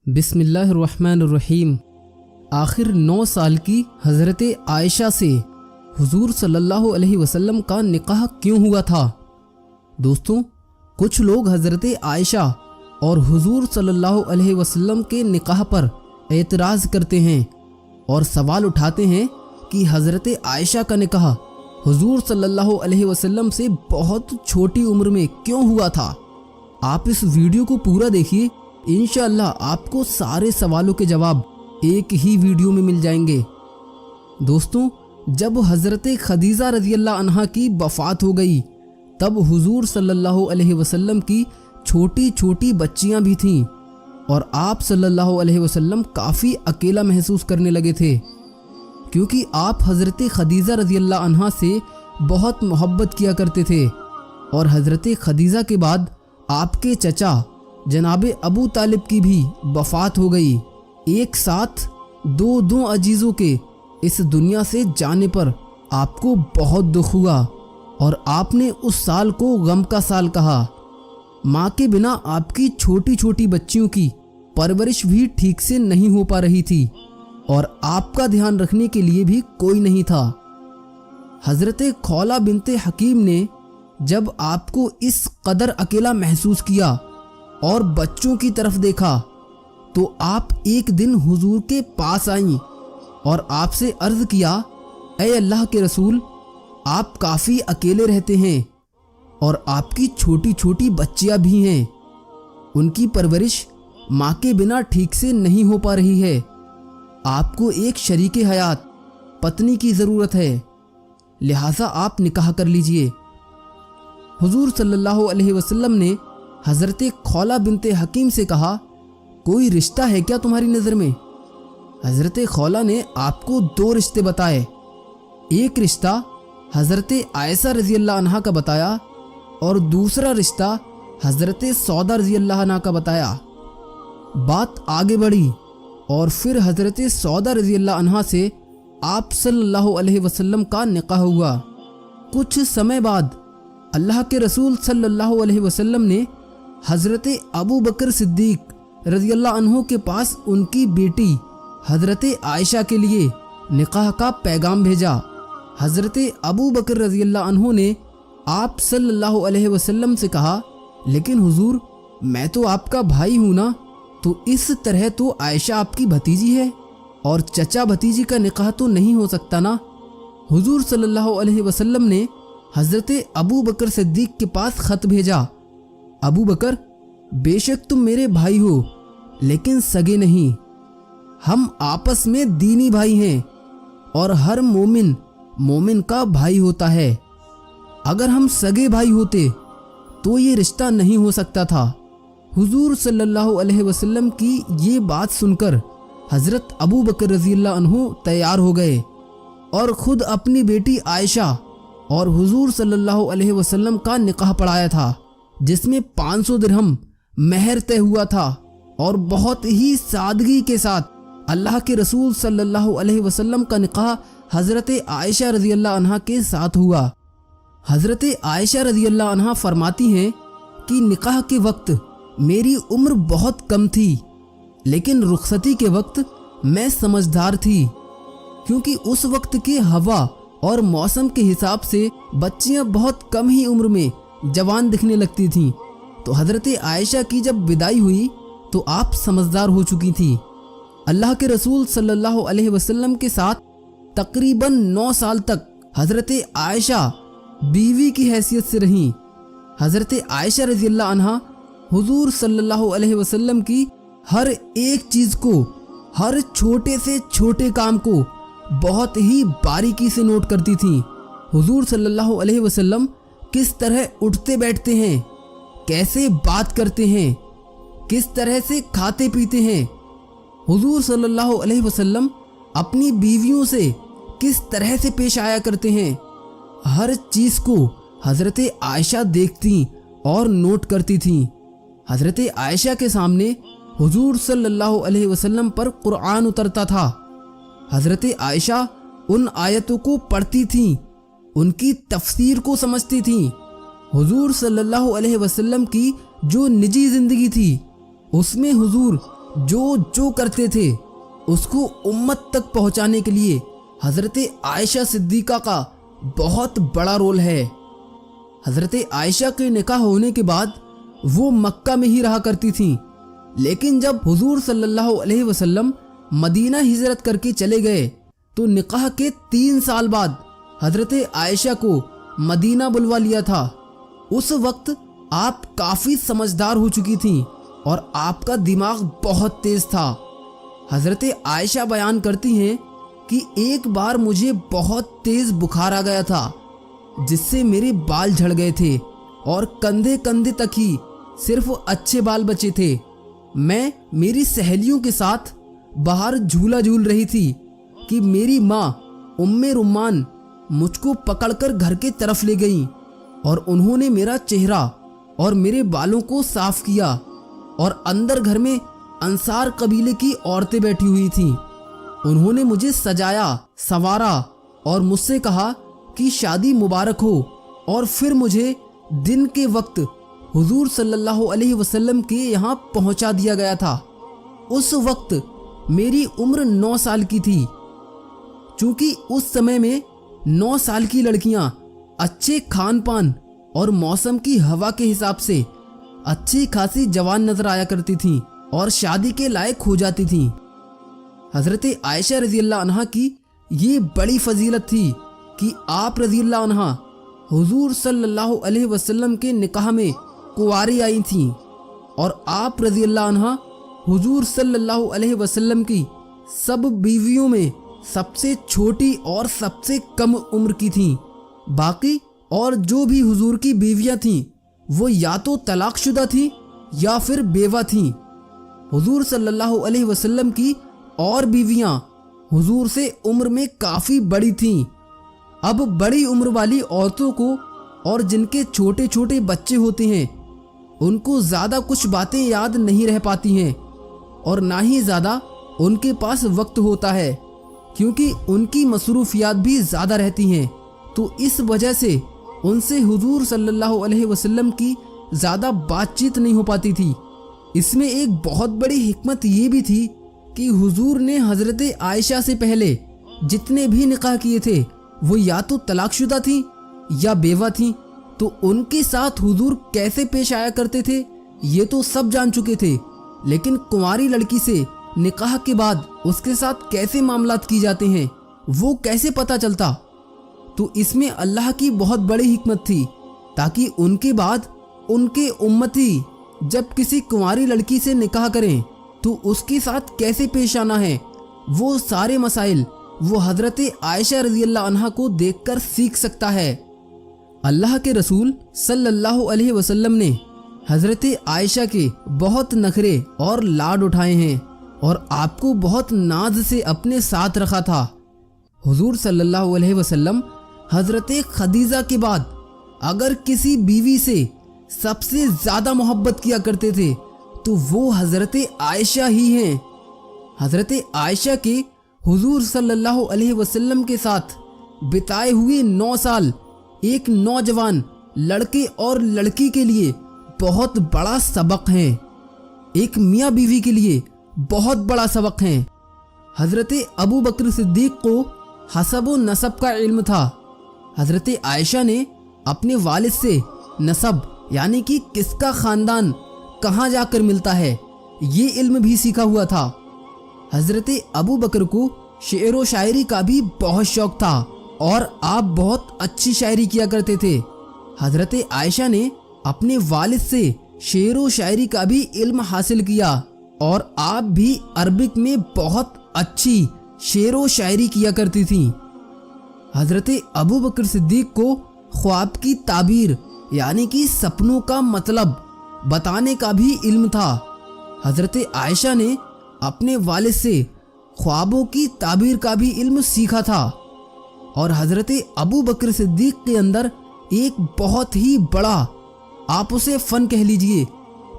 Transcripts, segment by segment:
بسم اللہ الرحمن الرحیم۔ آخر 9 سال کی حضرت عائشہ سے حضور صلی اللہ علیہ وسلم کا نکاح کیوں ہوا تھا؟ دوستوں، کچھ لوگ حضرت عائشہ اور حضور صلی اللہ علیہ وسلم کے نکاح پر اعتراض کرتے ہیں اور سوال اٹھاتے ہیں کہ حضرت عائشہ کا نکاح حضور صلی اللہ علیہ وسلم سے بہت چھوٹی عمر میں کیوں ہوا تھا۔ آپ اس ویڈیو کو پورا دیکھیے، انشاءاللہ آپ کو سارے سوالوں کے جواب ایک ہی ویڈیو میں مل جائیں گے۔ دوستوں، جب حضرت خدیجہ رضی اللہ عنہا کی وفات ہو گئی تب حضور صلی اللہ علیہ وسلم کی چھوٹی چھوٹی بچیاں بھی تھیں اور آپ صلی اللہ علیہ وسلم کافی اکیلا محسوس کرنے لگے تھے، کیونکہ آپ حضرت خدیجہ رضی اللہ عنہا سے بہت محبت کیا کرتے تھے اور حضرت خدیجہ کے بعد آپ کے چچا جناب ابو طالب کی بھی وفات ہو گئی۔ ایک ساتھ دو عزیزوں کے اس دنیا سے جانے پر آپ کو بہت دکھ ہوا اور آپ نے اس سال کو غم کا سال کہا۔ ماں کے بنا آپ کی چھوٹی چھوٹی بچیوں کی پرورش بھی ٹھیک سے نہیں ہو پا رہی تھی اور آپ کا دھیان رکھنے کے لیے بھی کوئی نہیں تھا۔ حضرت خولہ بنت حکیم نے جب آپ کو اس قدر اکیلا محسوس کیا اور بچوں کی طرف دیکھا تو آپ ایک دن حضور کے پاس آئیں اور آپ سے عرض کیا، اے اللہ کے رسول، آپ کافی اکیلے رہتے ہیں اور آپ کی چھوٹی چھوٹی بچیاں بھی ہیں، ان کی پرورش ماں کے بنا ٹھیک سے نہیں ہو پا رہی ہے، آپ کو ایک شریک حیات پتنی کی ضرورت ہے، لہٰذا آپ نکاح کر لیجئے۔ حضور صلی اللہ علیہ وسلم نے حضرت خولہ بنت حکیم سے کہا، کوئی رشتہ ہے کیا تمہاری نظر میں؟ حضرت خولہ نے آپ کو 2 رشتے بتائے، ایک رشتہ حضرت عائشہ رضی اللہ عنہا کا بتایا اور دوسرا رشتہ حضرت سودا رضی اللہ عنہا کا بتایا۔ بات آگے بڑھی اور پھر حضرت سودا رضی اللہ عنہا سے آپ صلی اللہ علیہ وسلم کا نکاح ہوا۔ کچھ سمے بعد اللہ کے رسول صلی اللہ علیہ وسلم نے حضرت ابو بکر صدیق رضی اللہ عنہ کے پاس ان کی بیٹی حضرت عائشہ کے لیے نکاح کا پیغام بھیجا۔ حضرت ابو بکر رضی اللہ عنہ نے آپ صلی اللہ علیہ وسلم سے کہا، لیکن حضور، میں تو آپ کا بھائی ہوں نا، تو اس طرح تو عائشہ آپ کی بھتیجی ہے اور چچا بھتیجی کا نکاح تو نہیں ہو سکتا نا۔ حضور صلی اللہ علیہ وسلم نے حضرت ابو بکر صدیق کے پاس خط بھیجا، ابو بکر، بے شک تم میرے بھائی ہو لیکن سگے نہیں، ہم آپس میں دینی بھائی ہیں اور ہر مومن کا بھائی ہوتا ہے، اگر ہم سگے بھائی ہوتے تو یہ رشتہ نہیں ہو سکتا تھا۔ حضور صلی اللہ علیہ وسلم کی یہ بات سن کر حضرت ابو بکر رضی اللہ عنہ تیار ہو گئے اور خود اپنی بیٹی عائشہ اور حضور صلی اللہ علیہ وسلم کا نکاح پڑھایا تھا، جس میں 500 درہم مہر طے ہوا تھا اور بہت ہی سادگی کے ساتھ اللہ کے رسول صلی اللہ علیہ وسلم کا نکاح حضرت عائشہ رضی اللہ عنہا کے ساتھ ہوا۔ حضرت عائشہ رضی اللہ عنہا فرماتی ہیں کہ نکاح کے وقت میری عمر بہت کم تھی، لیکن رخصتی کے وقت میں سمجھدار تھی، کیونکہ اس وقت کے ہوا اور موسم کے حساب سے بچیاں بہت کم ہی عمر میں جوان دکھنے لگتی تھیں، تو حضرت عائشہ کی جب بدائی ہوئی تو آپ سمجھدار ہو چکی تھی۔ اللہ کے رسول صلی اللہ علیہ وسلم کے ساتھ تقریباً 9 سال تک حضرت عائشہ بیوی کی حیثیت سے رہیں۔ حضرت عائشہ رضی اللہ عنہا حضور صلی اللہ علیہ وسلم کی ہر ایک چیز کو، ہر چھوٹے سے چھوٹے کام کو بہت ہی باریکی سے نوٹ کرتی تھیں۔ حضور صلی اللہ علیہ وسلم کس طرح اٹھتے بیٹھتے ہیں، کیسے بات کرتے ہیں، کس طرح سے کھاتے پیتے ہیں، حضور صلی اللہ علیہ وسلم اپنی بیویوں سے کس طرح سے پیش آیا کرتے ہیں، ہر چیز کو حضرت عائشہ دیکھتی اور نوٹ کرتی تھیں۔ حضرت عائشہ کے سامنے حضور صلی اللہ علیہ وسلم پر قرآن اترتا تھا، حضرت عائشہ ان آیتوں کو پڑھتی تھیں، ان کی تفسیر کو سمجھتی تھیں۔ حضور صلی اللہ علیہ وسلم کی جو نجی زندگی تھی اس میں حضور जो जो करते थे उसको उम्मत तक पहुंचाने के लिए हज़रत आयशा सिद्दीक़ा का बहुत बड़ा रोल है। हज़रत आयशा के निकाह होने के बाद वो मक्का में ही रहा करती थीं, लेकिन जब हुजूर सल्लल्लाहु अलैहि वसल्लम मदीना हिजरत करके चले गए तो निकाह के 3 साल बाद हज़रत आयशा को मदीना बुलवा लिया था। उस वक्त आप काफ़ी समझदार हो चुकी थीं और आपका दिमाग बहुत तेज था। हज़रत आयशा बयान करती हैं कि एक बार मुझे बहुत तेज बुखार आ गया था, जिससे मेरे बाल झड़ गए थे और कंधे कंधे तक ही सिर्फ अच्छे बाल बचे थे। मैं मेरी सहेलियों के साथ बाहर झूला झूल रही थी कि मेरी माँ उम्मे रुम्मान मुझको पकड़कर घर के तरफ ले गईं और उन्होंने मेरा चेहरा और मेरे बालों को साफ किया और अंदर घर में अंसार कबीले की औरतें बैठी हुई थीं। उन्होंने मुझे सजाया संवारा और मुझसे कहा कि शादी मुबारक हो, और फिर मुझे दिन के वक्त हुजूर सल्लल्लाहु अलैहि वसल्लम के यहाँ पहुँचा दिया गया था। उस वक्त मेरी उम्र 9 साल की थी। चूँकि उस समय में 9 साल की लड़कियाँ अच्छे खान पान और मौसम की हवा के हिसाब से अच्छी खासी जवान नजर आया करती थीं और शादी के लायक हो जाती थीं। हज़रत आयशा रज़ियल्लाहु अन्हा की ये बड़ी फजीलत थी कि आप रज़ियल्लाहु अन्हा हुजूर सल्लल्लाहु अलैहि वसल्लम के निकाह में कुंवारी आई थीं और आप रज़ियल्लाहु अन्हा हुजूर सल्लल्लाहु अलैहि वसल्लम की सब बीवियों में सबसे छोटी और सबसे कम उम्र की थीं। बाकी और जो भी हुजूर की बीवियां थीं वो या तो तलाकशुदा थीं या फिर बेवा थीं। हुजूर सल्लल्लाहु अलैहि वसल्लम की और बीवियां हुजूर से उम्र में काफ़ी बड़ी थीं। अब बड़ी उम्र वाली औरतों को और जिनके छोटे छोटे बच्चे होते हैं उनको ज़्यादा कुछ बातें याद नहीं रह पाती हैं और ना ही ज़्यादा उनके पास वक्त होता है, क्योंकि उनकी मसरूफियात भी ज़्यादा रहती हैं। तो इस वजह से उनसे हुजूर सल्लल्लाहु अलैहि वसल्लम की ज़्यादा बातचीत नहीं हो पाती थी। इसमें एक बहुत बड़ी हिकमत ये भी थी कि हुजूर ने हज़रत आयशा से पहले जितने भी निकाह किए थे वो या तो तलाकशुदा थी या बेवा थी, तो उनके साथ हुजूर कैसे पेश आया करते थे ये तो सब जान चुके थे। लेकिन कुंवारी लड़की से निकाह के बाद उसके साथ कैसे मामलात की जाते हैं वो कैसे पता चलता? तो इसमें अल्लाह की बहुत बड़ी हिकमत थी, ताकि उनके बाद उनके उम्मती जब किसी कुंवारी लड़की से निकाह करें तो उसके साथ कैसे पेश आना है, वो सारे मसाइल वो हज़रत आयशा रज़ियल्लाहु अन्हा को देखकर सीख सकता है। अल्लाह के रसूल सल्लल्लाहु अलैहि वसल्लम ने हज़रत आयशा के बहुत नखरे और लाड उठाए हैं और आपको बहुत नाज से अपने साथ रखा था। हुजूर सल्लल्लाहु अलैहि वसल्लम हज़रत खदीजा के बाद अगर किसी बीवी से सबसे ज़्यादा मोहब्बत किया करते थे तो वो हज़रत आयशा ही हैं। हज़रत आयशा के हुजूर सल्लल्लाहु अलैहि वसल्लम के साथ बिताए हुए 9 साल एक नौजवान लड़के और लड़की के लिए बहुत बड़ा सबक हैं, एक मियाँ बीवी के लिए बहुत बड़ा सबक हैं। हज़रत अबू बकर सिद्दीक को हसब व नसब का इल्म था। हज़रत आयशा ने अपने वालिद से नसब यानी कि किसका ख़ानदान कहाँ जाकर मिलता है ये इल्म भी सीखा हुआ था। हज़रत अबू बकर को शेर व शायरी का भी बहुत शौक़ था और आप बहुत अच्छी शायरी किया करते थे। हज़रत आयशा ने अपने वालिद से शेर व शायरी का भी इल्म हासिल किया और आप भी अरबिक में बहुत अच्छी शेर व शायरी किया करती थीं। हज़रत अबू बकर सिद्दीक को ख्वाब की ताबीर यानी कि सपनों का मतलब बताने का भी इल्म था। हज़रत आयशा ने अपने वालिद से ख्वाबों की ताबीर का भी इल्म सीखा था और हज़रत अबू बकर सिद्दीक के अंदर एक बहुत ही बड़ा, आप उसे फ़न कह लीजिए,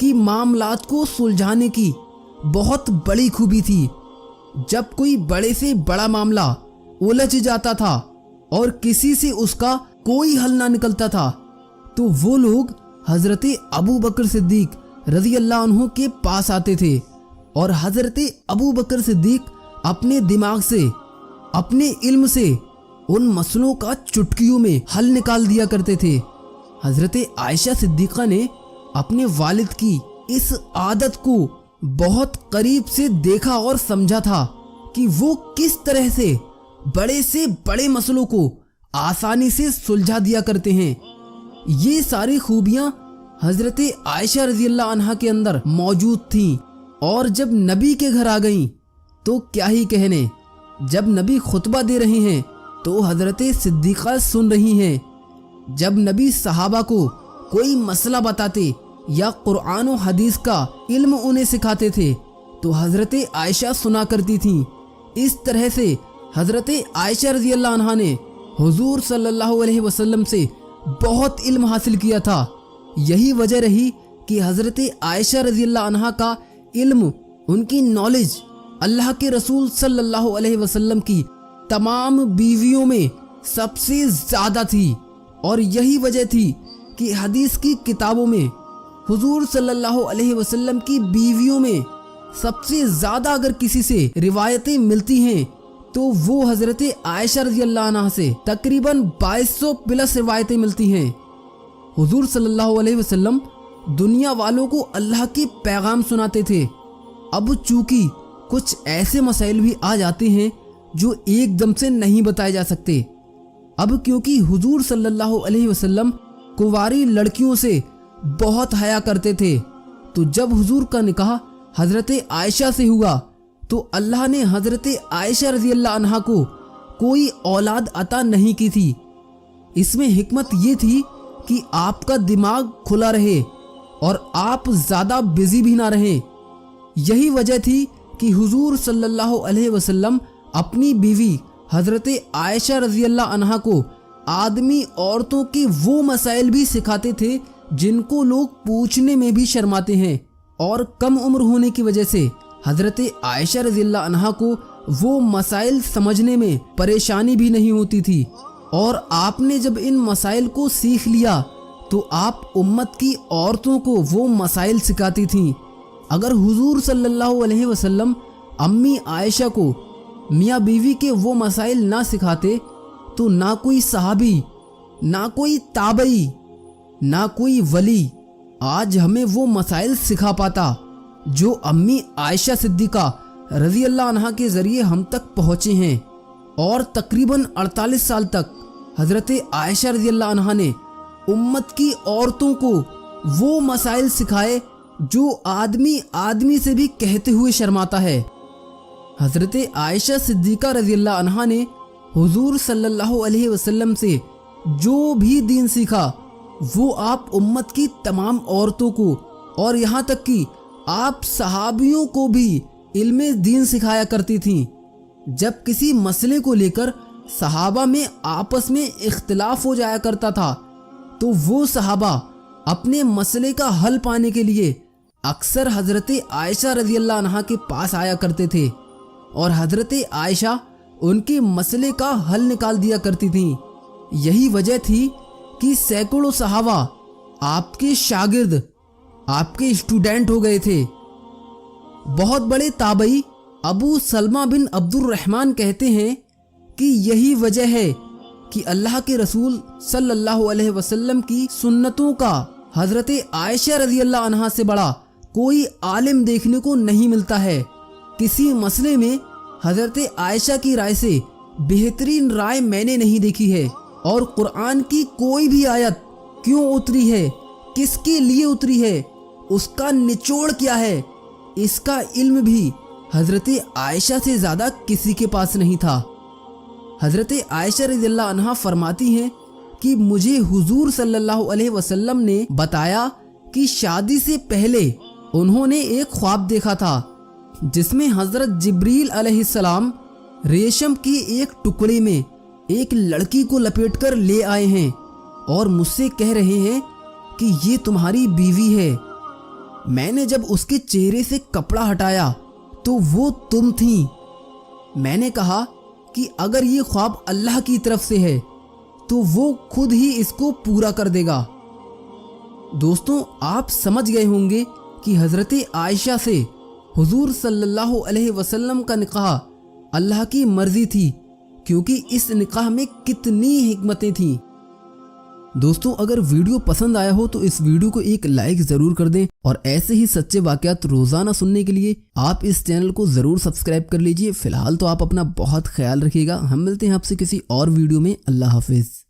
कि मामलात को सुलझाने की बहुत बड़ी खूबी थी। जब कोई बड़े से बड़ा मामला उलझ जाता था और किसी से उसका कोई हल ना निकलता था तो वो लोग हज़रत अबू बकर सिद्दीक रज़ियल्लाहु अन्हु के पास आते थे और हजरत अबू बकर सिद्दीक अपने दिमाग से, अपने इल्म से उन मसलों का चुटकियों में हल निकाल दिया करते थे। हजरत आयशा सिद्दीक़ा ने अपने वालिद की इस आदत को बहुत करीब से देखा और समझा था कि वो किस तरह से बड़े मसलों को आसानी से सुलझा दिया करते हैं। ये सारी खूबियां हजरत आयशा रज़ियल्लाहु अन्हा के अंदर मौजूद थीं और जब नबी के घर आ गईं तो क्या ही कहने। जब नबी खुतबा दे रहे हैं तो हजरत सिद्दीक़ा सुन रही हैं। जब नबी सहाबा को कोई मसला बताते या कुरान और हदीस का इल्म उन्हें सिखाते थे तो हजरत आयशा सुना करती थीं। इस तरह से हजरत आयशा रज़ियल्लाहु अन्हा ने हुजूर सल्लल्लाहु अलैहि वसल्लम से बहुत इल्म हासिल किया था। यही वजह रही कि हजरत आयशा रज़ियल्लाहु अन्हा का इल्म, उनकी नॉलेज अल्लाह के रसूल सल्लल्लाहु अलैहि वसल्लम की तमाम बीवियों में सबसे ज़्यादा थी। और यही वजह थी कि हदीस की किताबों में हुजूर सल्लल्लाहु अलैहि वसल्लम की बीवियों में सबसे ज़्यादा अगर किसी से रिवायतें मिलती हैं तो वो हजरत आयशा रज़ियल्लाहु अन्हा से तकरीबन 2200 प्लस रिवायतें मिलती हैं। हुजूर सल्लल्लाहु अलैहि वसल्लम दुनिया वालों को अल्लाह के पैगाम सुनाते थे। अब चूंकि कुछ ऐसे मसाइल भी आ जाते हैं जो एकदम से नहीं बताए जा सकते। अब क्योंकि हुजूर सल्लल्लाहु अलैहि वसल्लम कुंवारी लड़कियों से बहुत हया करते थे, तो जब हुजूर का निकाह हजरत आयशा से हुआ तो अल्लाह ने हजरत आयशा रज़ियल्लाहु अन्हा को कोई औलाद अता नहीं की थी। इसमें हिकमत ये थी कि आपका दिमाग खुला रहे और आप ज़्यादा बिजी भी ना रहें। यही वजह थी कि हुजूर सल्लल्लाहु अलैहि वसल्लम अपनी बीवी हजरत आयशा रज़ियल्लाहु अन्हा को आदमी औरतों के वो मसाइल भी सिखाते थे जिनको लोग पूछने में भी शर्माते हैं। और कम उम्र होने की वजह से हजरत आयशा रज़ियल्लाहु अन्हा को वो मसाइल समझने में परेशानी भी नहीं होती थी। और आपने जब इन मसाइल को सीख लिया तो आप उम्मत की औरतों को वो मसाइल सिखाती थीं। अगर हुजूर सल्लल्लाहु अलैहि वसल्लम अम्मी आयशा को मियाँ बीवी के वो मसाइल ना सिखाते तो ना कोई सहाबी, ना कोई ताबई, ना कोई वली आज हमें वो मसाइल सिखा पाता जो अम्मी आयशा सिद्दीक़ा रज़ियल्लाहु अन्हा के ज़रिए हम तक पहुँचे हैं। और तकरीबन 48 साल तक हज़रत आयशा रज़ियल्लाहु अन्हा ने उम्मत की औरतों को वो मसाइल सिखाए जो आदमी से भी कहते हुए शर्माता है। हज़रत आयशा सिद्दीक़ा रज़ियल्लाहु अन्हा ने हुजूर सल्लल्लाहु अलैहि वसल्लम से जो भी दीन सीखा वो आप उम्मत की तमाम औरतों को और यहाँ तक कि आप सहाबियों को भी इल्मे दीन सिखाया करती थीं। जब किसी मसले को लेकर सहाबा में आपस में इख्तिलाफ हो जाया करता था तो वो सहाबा अपने मसले का हल पाने के लिए अक्सर हजरत आयशा रज़ियल्लाहु अन्हा के पास आया करते थे और हजरत आयशा उनके मसले का हल निकाल दिया करती थीं। यही वजह थी कि सैकड़ों सहाबा आपके शागिर्द, आपके स्टूडेंट हो गए थे। बहुत बड़े ताबई अबू सलमा बिन अब्दुर्रहमान कहते हैं कि यही वजह है कि अल्लाह के रसूल सल्लल्लाहु अलैहि वसल्लम की सुन्नतों का हजरत आयशा रज़ियल्लाहु अन्हा से बड़ा कोई आलिम देखने को नहीं मिलता है। किसी मसले में हजरत आयशा की राय से बेहतरीन राय मैंने नहीं देखी है। और कुरान की कोई भी आयत क्यों उतरी है, किसके लिए उतरी है, उसका निचोड़ क्या है, इसका इल्म भी हजरत आयशा से ज़्यादा किसी के पास नहीं था। हजरत आयशा रज़ियल्लाहु अन्हा फरमाती हैं कि मुझे हुजूर सल्लल्लाहु अलैहि वसल्लम ने बताया कि शादी से पहले उन्होंने एक ख्वाब देखा था जिसमें हजरत जिब्रील अलैहिस्सलाम रेशम की एक टुकड़े में एक लड़की को लपेटकर ले आए हैं और मुझसे कह रहे हैं कि ये तुम्हारी बीवी है। मैंने जब उसके चेहरे से कपड़ा हटाया तो वो तुम थी। मैंने कहा कि अगर ये ख्वाब अल्लाह की तरफ से है तो वो खुद ही इसको पूरा कर देगा। दोस्तों, आप समझ गए होंगे कि हजरत आयशा से حضور صلی اللہ علیہ وسلم کا نکاح اللہ کی مرضی تھی، کیونکہ اس نکاح میں کتنی حکمتیں تھیں۔ دوستوں اگر ویڈیو پسند آیا ہو تو اس ویڈیو کو ایک لائک ضرور کر دیں، اور ایسے ہی سچے واقعات روزانہ سننے کے لیے آپ اس چینل کو ضرور سبسکرائب کر لیجئے۔ فی الحال تو آپ اپنا بہت خیال رکھیے گا، ہم ملتے ہیں آپ سے کسی اور ویڈیو میں۔ اللہ حافظ۔